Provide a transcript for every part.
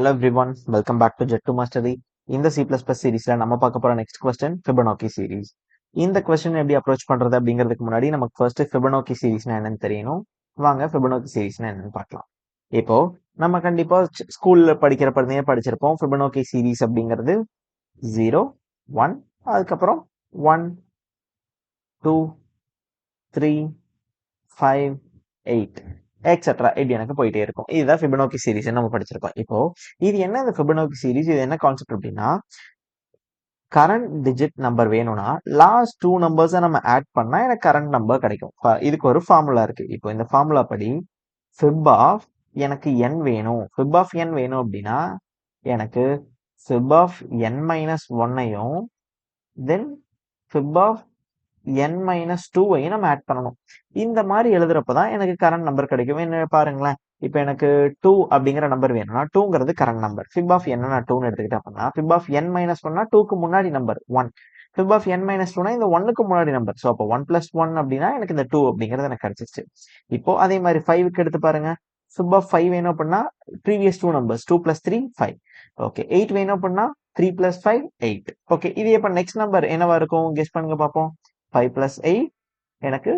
Hello everyone, welcome back to Jet2 Mastery. இந்த C++ சீரீஸ்ல நம்ம பார்க்க போற நெக்ஸ்ட் கொஸ்டின் Fibonacci சீரீஸ். இந்த கொஸ்டின் எப்படி அப்ரோச் பண்றது அப்படிங்கிறதுக்கு முன்னாடி நமக்கு ஃபர்ஸ்ட் Fibonacci சீரீஸ்னா என்னன்னு தெரியணும். வாங்க Fibonacci சீரீஸ்னா என்னன்னு பார்க்கலாம். இப்போ நம்ம கண்டிப்பா ஸ்கூல்ல படிக்கிறப்பவே படிச்சிருப்போம். Fibonacci சீரீஸ் அப்படிங்கிறது 0 1 அதுக்கப்புறம் 1 2 3 5 8 எக்ஸெட்ரா இப்படி எனக்கு போயிட்டே இருக்கும். இதுதான் Fibonacci சீரீஸ் நம்ம படிச்சிருக்கோம். இப்போ இது என்ன இந்த Fibonacci சீரீஸ், இது என்ன கான்செப்ட் அப்படின்னா, கரண்ட் டிஜிட் நம்பர் வேணும்னா லாஸ்ட் 2 நம்பர்ஸை நம்ம ஆட் பண்ணா எனக்கு கரண்ட் நம்பர் கிடைக்கும். இதுக்கு ஒரு ஃபார்முலா இருக்கு. இப்போ இந்த ஃபார்முலா படி fib ஆஃப் எனக்கு n வேணும். fib ஆஃப் n வேணும் அப்படின்னா எனக்கு fib ஆஃப் n மைனஸ் ஒன்னையும் தென் fib ஆஃப் n மைனஸ் டூவையும் நம்ம ஆட் பண்ணணும். இந்த மாதிரி எழுதுறப்பதான் எனக்கு கரண்ட் நம்பர் கிடைக்கும். என்ன பாருங்களேன், இப்போ எனக்கு 2 அப்படிங்கிற நம்பர் வேணும்னா 2ங்கிறது current number. fib of n நான் 2ன்னு எடுத்துக்கிட்டேன் அப்படின்னா fib ஆஃப் n மைனஸ் ஒன்னா 2க்கு முன்னாடி number 1. fib of n minus டூனா இந்த 1க்கு முன்னாடி நம்பர். ஸோ அப்போ 1 + 1 அப்படின்னா எனக்கு இந்த 2 அப்படிங்கிறது எனக்கு கிடைச்சிச்சு. இப்போ அதே மாதிரி 5க்கு எடுத்து பாருங்க. fib ஆஃப் 5 வேணும் அப்படின்னா ப்ரீவியஸ் 2 நம்பர்ஸ் 2 + 3 5. ஓகே, 8 வேணும் அப்படின்னா 3 + 5 8. ஓகே, இது இப்போ நெக்ஸ்ட் நம்பர் என்னவா இருக்கும் கெஸ் பண்ணுங்க பார்ப்போம். 5 + 8 எனக்கு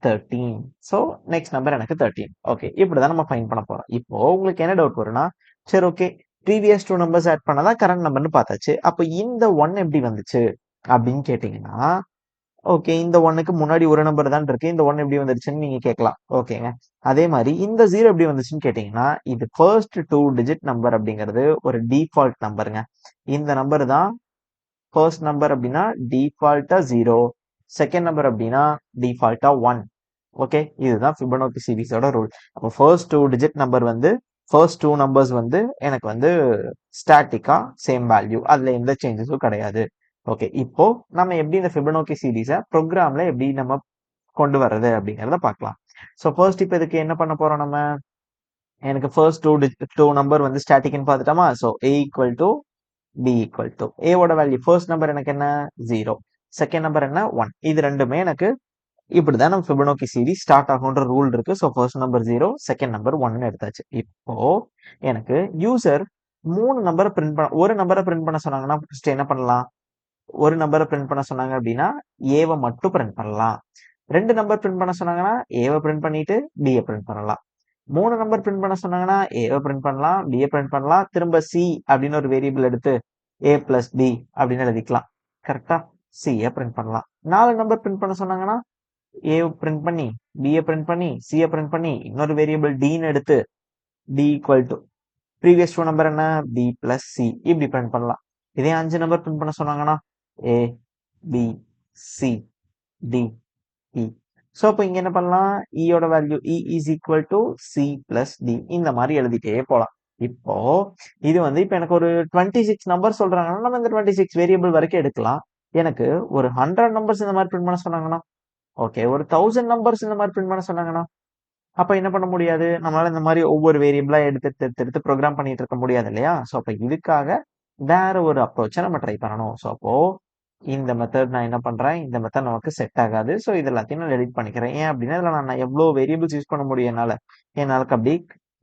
13. ஸோ நெக்ஸ்ட் நம்பர் எனக்கு 13. ஓகே, இப்படிதான் நம்ம ஃபைண்ட் பண்ண போறோம். இப்போ உங்களுக்கு என்ன டவுட் வரும்னா, சரி ஓகே, ப்ரீவியஸ் 2 நம்பர்ஸ் ஆட் பண்ணாதான் கரண்ட் நம்பர்னு பார்த்தாச்சு, அப்போ இந்த 1 எப்படி வந்துச்சு அப்படின்னு கேட்டீங்கன்னா, ஓகே, இந்த 1க்கு முன்னாடி ஒரு நம்பர் தான் இருக்கு, இந்த 1 எப்படி வந்துருச்சுன்னு நீங்க கேட்கலாம். ஓகேங்க, அதே மாதிரி இந்த 0 எப்படி வந்துச்சுன்னு கேட்டீங்கன்னா, இது ஃபர்ஸ்ட் 2 டிஜிட் நம்பர் அப்படிங்கிறது ஒரு டிஃபால்ட் நம்பருங்க. இந்த நம்பர் தான் ஃபர்ஸ்ட் நம்பர் அப்படின்னா டிஃபால்ட்டா 0, செகண்ட் நம்பர் அப்படின்னா டிஃபால்ட்டா 1. ஓகே, இதுதான் Fibonacci சீரீஸோட ரூல். அப்போ ஃபர்ஸ்ட் 2 டிஜிட் நம்பர் வந்து ஃபர்ஸ்ட் 2 நம்பர்ஸ் வந்து எனக்கு வந்து ஸ்டாட்டிக்கா சேம் வேல்யூ, அதுல எந்த சேஞ்சஸும் கிடையாது. ஓகே, இப்போ நம்ம எப்படி இந்த Fibonacci சீரீஸை ப்ரோக்ராம்ல எப்படி நம்ம கொண்டு வர்றது அப்படிங்கிறத பார்க்கலாம். ஸோ ஃபர்ஸ்ட் இப்போ இதுக்கு என்ன பண்ண போறோம் நம்ம, எனக்கு ஃபர்ஸ்ட் 2 நம்பர் வந்து ஸ்டாட்டிக்னு பார்த்துட்டோமா. So a equal to b equal to ஏவோட வேல்யூ ஃபர்ஸ்ட் நம்பர் எனக்கு என்ன 0, செகண்ட் நம்பர் என்ன 1. இது ரெண்டுமே எனக்கு இப்படிதான் நம்ம Fibonacci சீரீஸ் ஸ்டார்ட் ஆகுன்ற ரூல் இருக்கு. So first number 0, second number 1 எடுத்தாச்சு. இப்போ எனக்கு யூசர் 3 நம்பரை பிரிண்ட் பண்ண, ஒரு நம்பரை பிரிண்ட் பண்ண சொன்னாங்கன்னா ஃபர்ஸ்ட் என்ன பண்ணலாம், ஒரு நம்பரை பிரிண்ட் பண்ண சொன்னாங்க அப்படின்னா ஏவை மட்டும் பிரிண்ட் பண்ணலாம். 2 நம்பர் பிரிண்ட் பண்ண சொன்னாங்கன்னா ஏவை பிரிண்ட் பண்ணிட்டு பியை பிரிண்ட் பண்ணலாம். 3 நம்பர் பிரிண்ட் பண்ண சொன்னாங்கன்னா ஏவை பிரிண்ட் பண்ணலாம், பியை பிரிண்ட் பண்ணலாம், திரும்ப சி அப்படின்னு ஒரு வேரியபிள் எடுத்து a + b அப்படின்னு எழுதிக்கலாம். கரெக்டா, சியை பிரிண்ட் பண்ணலாம். 4 நம்பர் பிரிண்ட் பண்ண சொன்னாங்கன்னா a பிரிண்ட் பண்ணி b பிரிண்ட் பண்ணி c பிரிண்ட் பண்ணி இன்னொரு வேரியபிள் dன்னு எடுத்து d equal to previous 2 number என்ன b + c இப்படி பிரிண்ட் பண்ணலாம். இதே 5 நம்பர் பிரிண்ட் பண்ண சொன்னாங்கன்னா a b c d e. So அப்போ இங்க என்ன பண்ணலாம், ஈயோட value e is equal to c + d இந்த மாதிரி எழுதிட்டே போலாம். இப்போ இது வந்து இப்போ எனக்கு ஒரு 26 நம்பர் சொல்றாங்கன்னா நம்ம இந்த 26 வேரியபிள் வரைக்கும் எடுக்கலாம். எனக்கு ஒரு 100 நம்பர்ஸ் இந்த மாதிரி பிரிண்ட் பண்ண சொன்னாங்கன்னா, ஓகே, ஒரு 1000 நம்பர்ஸ் இந்த மாதிரி பிரிண்ட் பண்ண சொன்னாங்கன்னா, அப்ப என்ன பண்ண முடியாது, நம்மளால இந்த மாதிரி ஒவ்வொரு வேரியபிளா எடுத்து ப்ரோக்ராம் பண்ணிட்டு இருக்க முடியாது இல்லையா. ஸோ அப்ப இதுக்காக வேற ஒரு அப்ரோச்சை நம்ம ட்ரை பண்ணணும். ஸோ அப்போ இந்த மெத்தட் நான் என்ன பண்றேன், இந்த மெத்தட் நமக்கு செட் ஆகாது. ஸோ இது எல்லாத்தையும் நான் டெலிட் பண்ணிக்கிறேன். ஏன் அப்படின்னா இதுல நான் எவ்வளவு வேரியபிள்ஸ் யூஸ் பண்ண முடியும் என்னால அப்படி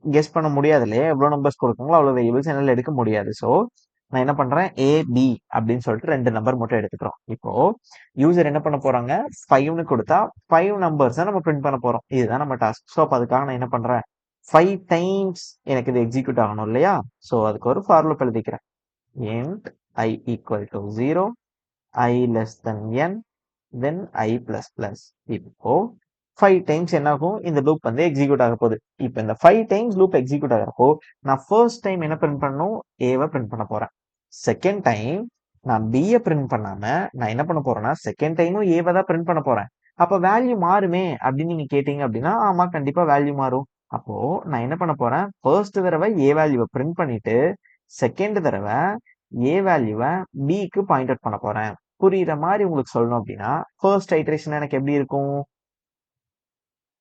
கெஸ் பண்ண முடியாது இல்லையா. எவ்வளவு நம்பர்ஸ் கொடுக்குங்களோ அவ்வளவு வேரியபிள்ஸ் என்னால எடுக்க முடியாது. ஸோ நான் என்ன பண்றேன், a b அப்படின்னு சொல்லிட்டு 2 நம்பர் மட்டும் எடுத்துக்கிறோம். இப்போ யூசர் என்ன பண்ண போறாங்க, 5ன்னு கொடுத்தா 5 நம்பர்ஸ் நம்ம பிரிண்ட் பண்ண போறோம். இதுதான் நம்ம டாஸ்க். ஸோ அப்போ அதுக்காக நான் என்ன பண்றேன், 5 டைம்ஸ் எனக்கு இது எக்ஸிக்யூட் ஆகணும் இல்லையா. ஸோ அதுக்கு ஒரு ஃபார் லூப் எழுதிக்கிறேன். int i equal to 0, i less than n, then i plus plus. இப்போ 5 டைம்ஸ் என்ன ஆகும், இந்த லூப் வந்து எக்ஸிக்யூட் ஆக போகுது. இப்போ இந்த 5 டைம்ஸ் லூப் எக்ஸிக்யூட் ஆகிறப்போ நான் ஃபர்ஸ்ட் டைம் என்ன பிரிண்ட் பண்ணணும், ஏவை பிரிண்ட் பண்ண போறேன். செகண்ட் டைம் நான் பியை பிரிண்ட் பண்ணாம நான் என்ன பண்ண போறேன்னா செகண்ட் டைமும் ஏவை தான் பிரிண்ட் பண்ண போறேன். அப்ப வேல்யூ மாறுமே அப்படின்னு நீங்க கேட்டீங்க அப்படின்னா, ஆமா கண்டிப்பா வேல்யூ மாறும். அப்போ நான் என்ன பண்ண போறேன், ஃபர்ஸ்ட் தடவை ஏ வேல்யூவை பிரிண்ட் பண்ணிட்டு செகண்ட் தடவை ஏ வேல்யூவை பிக்கு பாயிண்ட் அவுட் பண்ண போறேன். புரியுற மாதிரி உங்களுக்கு சொல்லணும் அப்படின்னா, ஃபர்ஸ்ட் ஐட்ரேஷன் எனக்கு எப்படி இருக்கும்,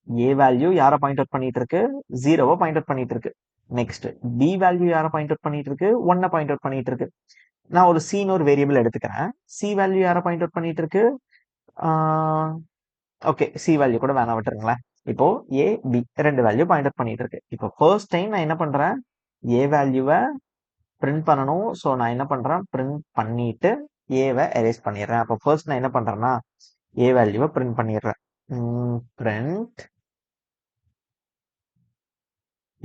ஏ வேல்யூ யாரை பாயிண்ட் அவுட் பண்ணிட்டு இருக்கு, 0வை பாயிண்ட் அவுட் பண்ணிட்டு இருக்கு. நெக்ஸ்ட் பி வேல்யூ யாரை பாயிண்ட் அவுட் பண்ணிட்டு இருக்கு, 1 பாயிண்ட் அவுட் பண்ணிட்டு இருக்கு. நான் ஒரு சீன் ஒரு வேரியபிள் எடுத்துக்கிறேன். சி வேல்யூ யாரை பாயிண்ட் அவுட் பண்ணிட்டு இருக்கு, ஓகே சி வேல்யூ கூட வேணாம் விட்டுருங்களேன். இப்போ ஏ பி 2 வேல்யூ பாயிண்ட் அவுட் பண்ணிட்டு இருக்கு. இப்போ ஃபர்ஸ்ட் டைம் நான் என்ன பண்றேன், ஏ வேல்யூவை பிரிண்ட் பண்ணணும். ஸோ நான் என்ன பண்றேன், பிரிண்ட் பண்ணிட்டு ஏவை எரேஸ் பண்ணிடுறேன். அப்போ ஃபர்ஸ்ட் நான் என்ன பண்றேன்னா ஏ வேல்யூவை பிரிண்ட் பண்ணிடுறேன். பிரிண்ட்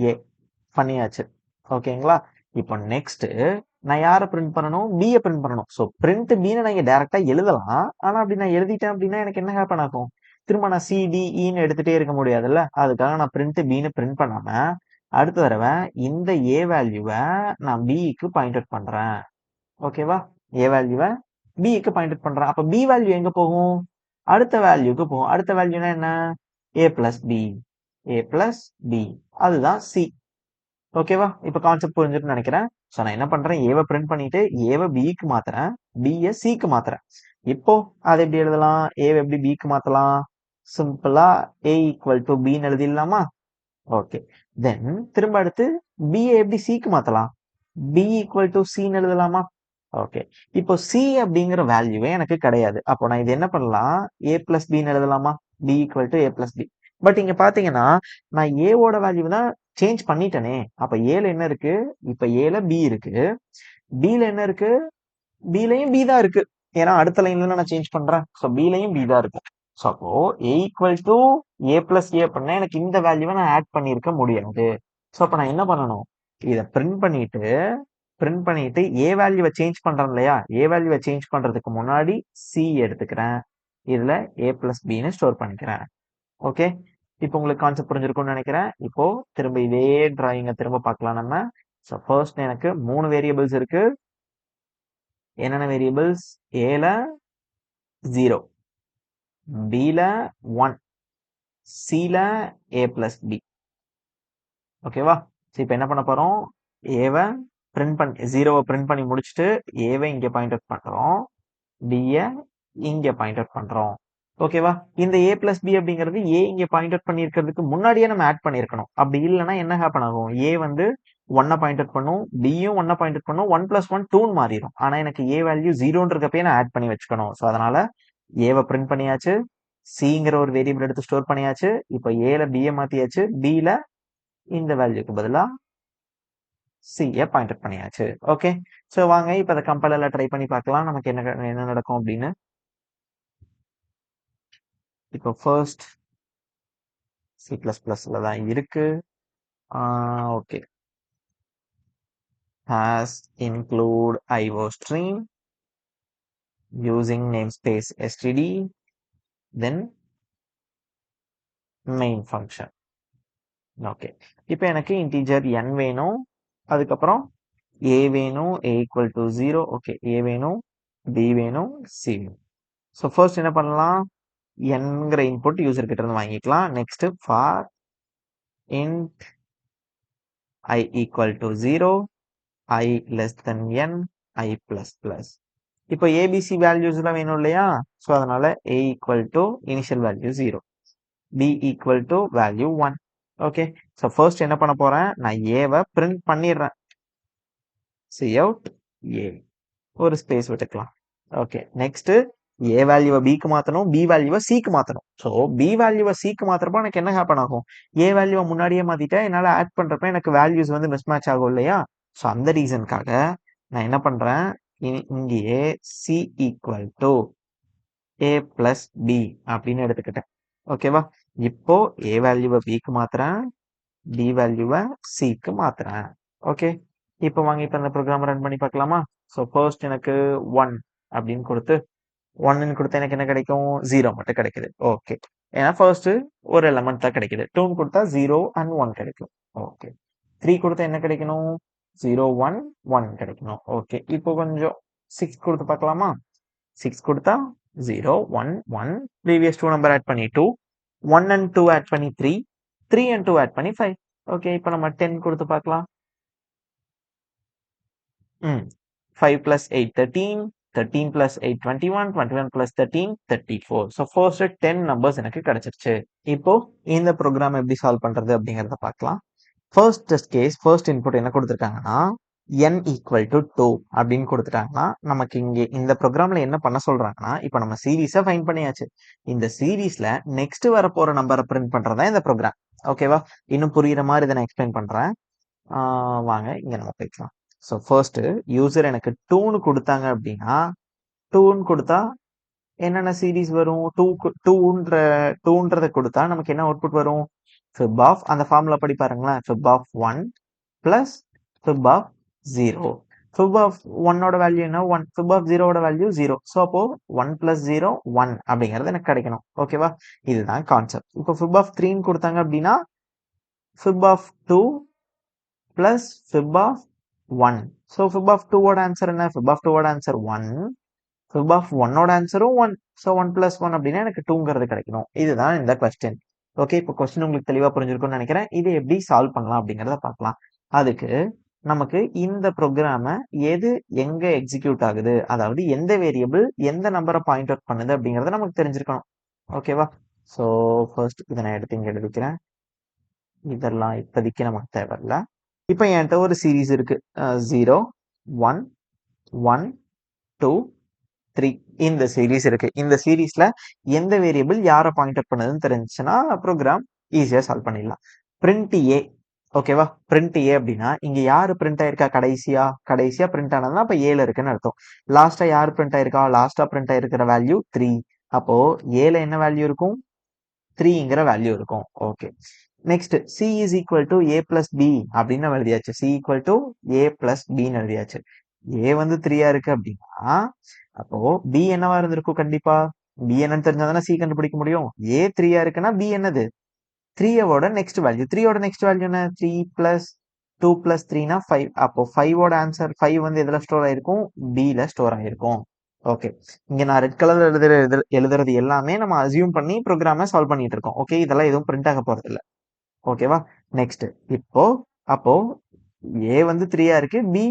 ஏ பண்ணியாச்சு. ஓகேங்களா? இப்போ நெக்ஸ்ட் நான் யாரை பிரிண்ட் பண்ணணும், பியை பிரிண்ட் பண்ணணும். ஸோ பிரிண்ட் பின்னு நான் இங்க டைரக்டா எழுதலாம். ஆனா அப்படி நான் எழுதிட்டேன் அப்படின்னா எனக்கு என்ன ஹேப்பன் ஆகும், திரும்ப நான் சிடிஇன்னு எடுத்துட்டே இருக்க முடியாதுல்ல. அதுக்காக நான் பிரிண்ட் பின்னு பிரிண்ட் பண்ணாம அடுத்த தடவை இந்த ஏ வேல்யூவை நான் பிக்கு பாயிண்ட் அவுட் பண்றேன். ஓகேவா? ஏ வேல்யூவை பிக்கு பாயிண்ட் அவுட் பண்றேன். அப்ப பி வேல்யூ எங்க போகும், அடுத்த வேல்யூக்கு போகும். அடுத்த வேல்யூனா என்ன, ஏ பிளஸ் பி. ஏ பிளஸ் பி அதுதான் சி. ஓகேவா? இப்ப கான்செப்ட் புரிஞ்சுட்டு நினைக்கிறேன். ஸோ நான் என்ன பண்றேன், ஏவை பிரிண்ட் பண்ணிட்டு ஏவை பிக்கு மாத்துறேன், பியை சிக்கு மாத்துறேன். இப்போ அதை எப்படி எழுதலாம், ஏவை எப்படி பிக்கு மாத்தலாம், சிம்பிளா ஏ ஈக்குவல் டு பின்னு எழுதிடலாமா? ஓகே. தென் திரும்ப அடுத்து பியை எப்படி சிக்கு மாத்தலாம், பி ஈக்குவல் டு சின்னு எழுதலாமா? ஓகே. இப்போ சி அப்படிங்கிற வேல்யூவே எனக்கு கிடையாது. அப்போ நான் இது என்ன பண்ணலாம், ஏ பிளஸ் பின்னு எழுதலாமா, B equal to A plus B. But இங்க பாத்தீங்கன்னா நான் ஏவோட வேல்யூ தான் சேஞ்ச் பண்ணிட்டேனே. அப்ப ஏல என்ன இருக்கு, இப்ப ஏல பி இருக்கு, பில என்ன இருக்கு, பிலையும் பி தான் இருக்கு. ஏன்னா அடுத்த லைன்ல நான் சேஞ்ச் பண்றேன். ஸோ பிலையும் பி தான் இருக்கு. ஸோ அப்போ ஏ equal to A plus A பண்ணா எனக்கு இந்த வேல்யூவை நான் ஆட் பண்ணியிருக்க முடியாது. ஸோ அப்ப நான் என்ன பண்ணணும், இதை பிரிண்ட் பண்ணிட்டு ஏ வேல்யூவை சேஞ்ச் பண்றேன் இல்லையா, ஏ வேல்யூவை சேஞ்ச் பண்றதுக்கு முன்னாடி சி எடுத்துக்கிறேன், இதுல ஏ பிளஸ் பின்னு ஸ்டோர் பண்ணிக்கிறேன். ஓகே. இப்போ உங்களுக்கு கான்செப்ட் புரிஞ்சிருக்கும்னு நினைக்கிறேன். இப்போ திரும்ப இதே டிராயிங்கை திரும்ப பார்க்கலாம் நம்ம. ஸோ ஃபர்ஸ்ட் எனக்கு 3 வேரியபிள்ஸ் இருக்கு. என்னென்ன வேரியபிள்ஸ், ஏல 0, பில 1, சில ஏ பிளஸ் பி. ஓகேவா? ஸோ இப்போ என்ன பண்ண போறோம், ஏவை பிரிண்ட் பண்ணி 0வை பிரிண்ட் பண்ணி முடிச்சுட்டு ஏவை இங்க பாயிண்ட் அவுட் பண்றோம், பியை இங்க பாயிண்ட் அவுட் பண்றோம். ஓகேவா? இந்த ஏ பிளஸ் பி அப்படிங்கிறது ஏ இங்க பாயிண்ட் அவுட் பண்ணிருக்கிறதுக்கு முன்னாடியே நம்ம ஆட் பண்ணிருக்கணும். அப்படி இல்லைன்னா என்ன ஹேப்பன் ஆகும், ஏ வந்து 1 பாயிண்ட் அவுட் பண்ணும், பியும் 1 பாயிண்ட் அவுட் பண்ணும், 1 + 1 2 மாறிடும். ஆனா எனக்கு ஏ வேல்யூ 0ன்றப்பே நான் ஆட் பண்ணி வச்சுக்கணும். ஸோ அதனால ஏவை பிரிண்ட் பண்ணியாச்சு, சிங்கிற ஒரு வேரியபிள் எடுத்து ஸ்டோர் பண்ணியாச்சு. இப்போ ஏல பியை மாத்தியாச்சு, பில இந்த வேல்யூக்கு பதிலா சியை பாயிண்ட் அவுட் பண்ணியாச்சு. ஓகே. ஸோ வாங்க இப்போ அதை கம்பைலர்ல ட்ரை பண்ணி பார்க்கலாம் நமக்கு என்ன நடக்கும் அப்படின்னு. இப்போ ஃபர்ஸ்ட் C++ல தான் இருக்கு. Okay. has include iostream using namespace std, then main function. Okay. இப்போ எனக்கு இன்டிஜர் n வேணும், அதுக்கப்புறம் a வேணும், a equal to 0. Okay, a வேணும், b வேணும், c வேணும். ஸோ ஃபர்ஸ்ட் என்ன பண்ணலாம், nங்கிற இன்புட் யூசர் கிட்ட இருந்து வாங்கிக்கலாம். Next for int I equal to 0, I less than n, I plus plus. இப்போ ஏபிசி வேல்யூஸ்லாம் வேணும் இல்லையா, ஸோ அதனால a equal to initial value 0, b equal to value 1. Okay. So first என்ன பண்ண போறேன், நான் ஏவை பிரிண்ட் பண்ணிடுறேன். cout a, ஒரு ஸ்பேஸ் விட்டுக்கலாம். ஓகே. நெக்ஸ்ட் ஏ வேல்யூவை பிக்கு மாத்தணும், பி வேல்யூவை சிக்கு மாத்தணும். ஸோ பி வேல்யூவை சிக்கு மாத்துறப்போ எனக்கு என்ன ஹேப்பன் ஆகும், ஏ வேல்யூவை முன்னாடியே மாத்திட்டா என்னால ஆட் பண்றப்ப எனக்கு வேல்யூஸ் வந்து மிஸ் மேட்ச் ஆகும் இல்லையா. ஸோ அந்த ரீசனுக்காக நான் என்ன பண்றேன், இங்கேயே C equal to A plus B அப்படின்னு எடுத்துக்கிட்டேன். ஓகேவா? இப்போ ஏ வேல்யூவை பிக்கு மாத்துறேன், பி வேல்யூவை சிக்கு மாத்துறேன். ஓகே. இப்போ வாங்க இப்போ இந்த ப்ரோக்ராம் ரன் பண்ணி பார்க்கலாமா. ஸோ ஃபர்ஸ்ட் எனக்கு 1 அப்படின்னு கொடுத்து 1ன்னு கொடுத்தா எனக்கு என்ன கிடைக்கும், 0 மட்டும் கிடைக்குது. ஓகே. ஏன்னா ஃபர்ஸ்ட் ஒரு எலமெண்ட் தான் கிடைக்குது. 2ன்னு கொடுத்தா 0 and 1 கிடைக்கும். ஓகே. 3 கொடுத்தா என்ன கிடைக்கணும், 0 1 1 கிடைக்கணும். ஓகே. இப்போ கொஞ்சம் 6 கொடுத்து பார்க்கலாமா. 6 கொடுத்தா 0 1 1, ப்ரீவியஸ் 2 நம்பர் ஆட் பண்ணி 2, 1 and 2 ஆட் பண்ணி 3, 3 and 2 ஆட் பண்ணி 5. ஓகே. இப்போ நம்ம 10 கொடுத்து பார்க்கலாம். 5 plus 8 13, 13 plus 8 21, 21 plus 13 34. So first 10 numbers எனக்கு கிடைச்சிருச்சு. இப்போ இந்த ப்ரோக்ராம் எப்படி சால்வ் பண்றது அப்படிங்கறத பார்க்கலாம். First test case, first input என்ன கொடுத்துருக்காங்கன்னா n equal to 2 அப்படின்னு கொடுத்துட்டாங்கன்னா நமக்கு இங்கே இந்த ப்ரோக்ராம்ல என்ன பண்ண சொல்றாங்கன்னா, இப்போ நம்ம சீரீஸை ஃபைண்ட் பண்ணியாச்சு. இந்த சீரீஸ்ல நெக்ஸ்ட் வர போற நம்பரை பிரிண்ட் பண்றதா இந்த ப்ரோக்ராம். ஓகேவா? இன்னும் புரியுற மாதிரி இதை நான் எக்ஸ்பிளைன் பண்றேன். வாங்க இங்க நம்ம போய்க்கலாம். ஸோ ஃபர்ஸ்ட் யூசர் எனக்கு 2ன்னு கொடுத்தாங்க அப்படின்னா 2ன்னு கொடுத்தா என்னென்ன சீரீஸ் வரும்? 2ன்றத கொடுத்தா நமக்கு என்ன அவுட்புட் வரும்? fib ஆஃப் அந்த ஃபார்முலா படி பாருங்களேன். fib of 1 plus fib of 0. fib of 1ஓட வேல்யூ என்ன? 1. fib ஆஃப் 0ஓட வேல்யூ 0. ஸோ அப்போ 1 பிளஸ் 0 1 அப்படிங்கிறது எனக்கு கிடைக்கணும். ஓகேவா? இதுதான் கான்செப்ட். இப்போ fib ஆஃப் 3ன்னு கொடுத்தாங்க அப்படின்னா fib of 2 plus fib of 1. So fib of 2ஓட ஆன்சர் என்ன? fib ஆஃப் 2ஓட ஆன்சர் 1. fib ஆஃப் 1ஓட ஆன்சரும் 1. ஸோ 1 பிளஸ் 1 அப்படின்னா எனக்கு 2ங்கிறது கிடைக்கணும். இதுதான் இந்த கொஸ்டின். ஓகே, இப்போ கொஸ்டின் உங்களுக்கு தெளிவா புரிஞ்சிருக்கும்னு நினைக்கிறேன். இதை எப்படி சால்வ் பண்ணலாம் அப்படிங்கிறத பார்க்கலாம். அதுக்கு நமக்கு இந்த ப்ரோக்ராம எது எங்க எக்ஸிக்யூட் ஆகுது, அதாவது எந்த வேரியபிள் எந்த நம்பரை பாயிண்ட் அவுட் பண்ணுது அப்படிங்கறத நமக்கு தெரிஞ்சிருக்கணும். ஓகேவா? ஸோ ஃபர்ஸ்ட் இதை நான் எடுத்து இங்க எழுதிக்கிறேன். இதெல்லாம் இப்போதைக்கு நமக்கு தேவையில்ல. இப்போ என்கிட்ட ஒரு சீரீஸ் இருக்கு. 0 1 1 2 3 இந்த சீரீஸ் இருக்கு. இந்த சீரீஸ்ல எந்த வேரியபிள் யாரை பாயிண்ட் அவுட் பண்ணுதுன்னு தெரிஞ்சுச்சுன்னா ப்ரோக்ராம் ஈஸியா சால்வ் பண்ணிடலாம். பிரிண்ட் ஏ. ஓகேவா? பிரிண்ட் ஏ அப்படின்னா இங்க யாரு பிரிண்ட் ஆயிருக்கா கடைசியா பிரிண்ட் ஆனதுன்னா அப்ப ஏல இருக்குன்னு அர்த்தம். லாஸ்டா யாரு பிரிண்ட் ஆயிருக்கா? லாஸ்டா பிரிண்ட் ஆயிருக்கிற வேல்யூ 3. அப்போ ஏல என்ன வேல்யூ இருக்கும்? 3ங்கிற வேல்யூ இருக்கும். Okay, next C is equal to A plus B அப்படின்னு நம்ம எழுதியாச்சு. C equal to A plus பின்னு எழுதியாச்சு. ஏ வந்து 3யா இருக்கு அப்படின்னா அப்போ பி என்னவா இருந்திருக்கும்? கண்டிப்பா பி என்னன்னு தெரிஞ்சாதானே சி கண்டுபிடிக்க முடியும். ஏ 3யா இருக்குன்னா பி என்னது? 3வோட நெக்ஸ்ட் வேல்யூ. 3யோட நெக்ஸ்ட் வேல்யூ என்ன? 3 பிளஸ் 2 பிளஸ் 3னா 5. அப்போ 5ஓட ஆன்சர் 5 வந்து எதுல ஸ்டோர் ஆயிருக்கும்? பில ஸ்டோர் ஆயிருக்கும். ஓகே, இங்க நான் ரெட் கலர்ல எழுதுறது எல்லாமே நம்ம அசியூம் பண்ணி ப்ரோக்ராம சால்வ் பண்ணிட்டு இருக்கோம். ஓகே, இதெல்லாம் எதுவும் பிரிண்ட் ஆக போறது இல்ல. ஓகேவா? நெக்ஸ்ட் இப்போ அப்போ ஏ வந்து 3யா இருக்கு, பி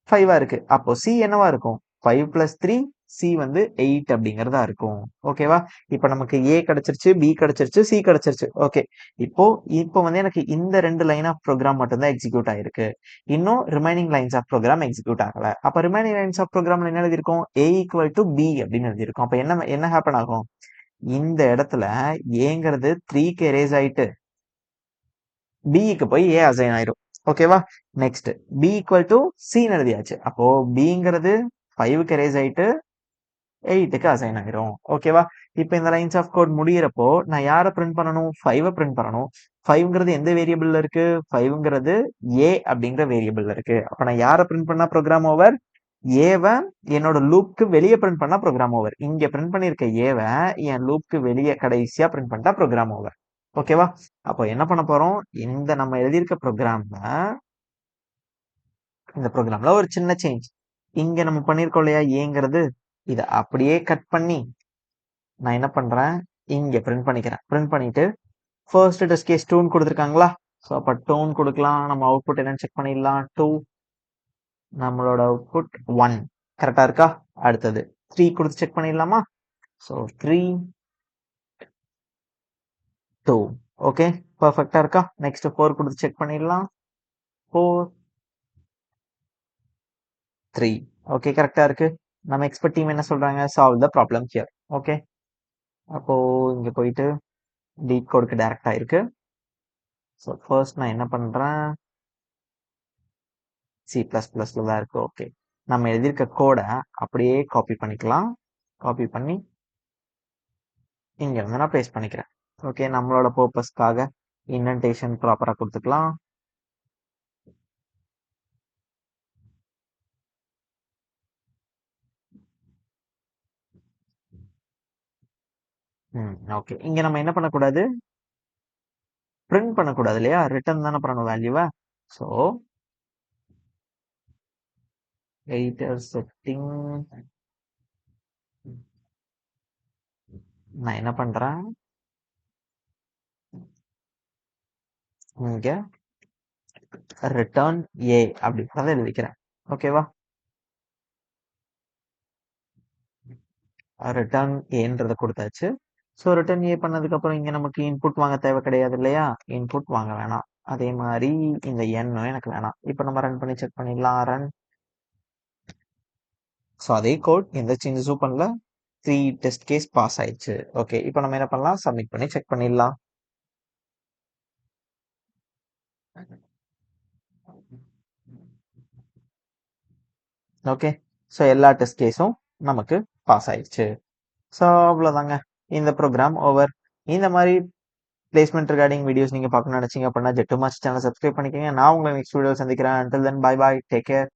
5ஆ இருக்கு. அப்போ சி என்னவா இருக்கும்? 5 பிளஸ் 3 சி வந்து 8 அப்படிங்கறதா இருக்கும். ஓகேவா? இப்போ நமக்கு ஏ கிடைச்சிருச்சு, பி கிடைச்சிருச்சு, சி கிடைச்சிருச்சு. ஓகே, இப்போ இப்போ வந்து எனக்கு இந்த 2 லைன் ஆஃப் ப்ரோக்ராம் மட்டும் தான் எக்ஸிக்யூட் ஆயிருக்கு. இன்னும் remaining lines of program execute ஆகல. அப்ப ரிமைனிங் லைன்ஸ் ஆஃப் ப்ரோக்ராம்ல என்ன எழுதிருக்கும்? ஏ ஈக்குவல் டு பி அப்படின்னு எழுதிருக்கும். அப்ப என்ன என்ன ஹேப்பன் ஆகும்? இந்த இடத்துல ஏங்கிறது 3க்கு எரேஸ் ஆயிட்டு பிக்கு போய் ஏ அசைன் ஆயிரும். ஓகேவா? Next B equal to C எழுதியாச்சு. அப்போ பிங்கிறது 5க்கு எரேஸ் ஆயிட்டு 8க்கு அசைன் ஆயிரும். ஓகேவா? இப்போ இந்த லைன்ஸ் ஆஃப் கோட் முடியிறப்போ நான் யாரை பிரிண்ட் பண்ணணும்? 5 பிரிண்ட் பண்ணணும். 5ங்கிறது எந்த வேரியபிள்ல இருக்கு? 5ங்கிறது ஏ அப்படிங்கிற வேரியபிள்ல இருக்கு. அப்ப நான் யாரை பிரிண்ட் பண்ணா ப்ரோக்ராம் ஓவர்? ஏவை என்னோட லூப்க்கு வெளியே பிரிண்ட் பண்ணா ப்ரோக்ராம் ஓவர். இங்க பிரிண்ட் பண்ணிருக்க ஏவை என் லூப்க்கு வெளியே கடைசியா பிரிண்ட் பண்ணிட்டா ப்ரோக்ராம் ஓவர். ஓகேவா? அப்போ என்ன பண்ண போறோம்? இந்த நம்ம எழுதியிருக்க இந்த ப்ரோக்ராம்ல ஒரு சின்ன சேஞ்ச். இங்க நம்ம பண்ணிருக்கோம் இல்லையா ஏங்கிறது, இதை அப்படியே கட் பண்ணி நான் என்ன பண்றேன்? இங்க பிரிண்ட் பண்ணிக்கிறேன். பிரிண்ட் பண்ணிட்டு ஃபர்ஸ்ட் டெஸ்ட் கேஸ் 2ன்னு கொடுத்துருக்காங்களா? ஸோ அப்ப 2ன்னு கொடுக்கலாம். நம்ம அவுட்புட் என்னன்னு செக் பண்ணிடலாம். 2, நம்மளோட அவுட்புட் 1. கரெக்டா இருக்கா? அடுத்தது 3 கொடுத்து செக் பண்ணிடலாமா? ஸோ 3 2. ஓகே, பர்ஃபெக்டா இருக்கா? நெக்ஸ்ட் 4 கொடுத்து செக் பண்ணிடலாம். 4 3. ஓகே, கரெக்டா இருக்கு. நம்ம எக்ஸ்பர்ட் டீம் என்ன சொல்றாங்க? Solve the problem here. Okay, அப்போ இங்க போயிட்டு டீட் கோடுக்கு டைரக்டா இருக்கு. ஸோ ஃபர்ஸ்ட் நான் என்ன பண்றேன்? C++ல தான் இருக்கு. ஓகே, நம்ம எழுதியிருக்க கோடை அப்படியே காப்பி பண்ணிக்கலாம். காப்பி பண்ணி இங்க வந்து நான் பேஸ்ட் பண்ணிக்கிறேன். ஓகே, நம்மளோட பர்பஸ்க்காக இன்டென்டேஷன் ப்ராப்பரா கொடுத்துக்கலாம். ஓகே, இங்க நம்ம என்ன பண்ணக்கூடாது? பிரிண்ட் பண்ணக்கூடாது இல்லையா? ரிட்டர்ன் தானே பண்ணணும் வேல்யூவை. ஸோ எடிட்டர் செட்டிங் நான் என்ன பண்றேன்? இங்க ரிட்டர்ன் ஏ அப்படின்றத எழுதிக்கிறேன். ஓகேவா? ரிட்டர்ன் ஏன்றத கொடுத்தாச்சு. ஸோ ரிட்டர்ன் ஏ பண்ணதுக்கு அப்புறம் இங்க நமக்கு இன்புட் வாங்க தேவை கிடையாது இல்லையா? இன்புட் வாங்க வேணாம். அதே மாதிரி இந்த எண்ணும் எனக்கு வேணாம். இப்போ நம்ம ரன் பண்ணி செக் பண்ணிடலாம். ரன். ஸோ அதே கோட் எந்த சேஞ்சஸும் பண்ணல. 3 டெஸ்ட் கேஸ் பாஸ் ஆயிடுச்சு. ஓகே, இப்போ நம்ம என்ன பண்ணலாம்? சப்மிட் பண்ணி செக் பண்ணிடலாம். ஓகே. ஸோ எல்லா டெஸ்ட் கேஸும் நமக்கு பாஸ் ஆயிடுச்சு. ஸோ அவ்வளோதாங்க. இந்த ப்ரோக்ராம் ஓவர். இந்த மாதிரி பிளேஸ்மெண்ட் ரிகார்டிங் வீடியோஸ் நீங்க பார்க்கணும்னு நினைச்சீங்க அப்படின்னா ஜெட்டு மாஸ்டர் சேனல் சப்ஸ்கிரைப் பண்ணிக்கங்க. நான் உங்களை நெக்ஸ்ட் வீடியோ சந்திக்கிறேன். until then bye bye, take care.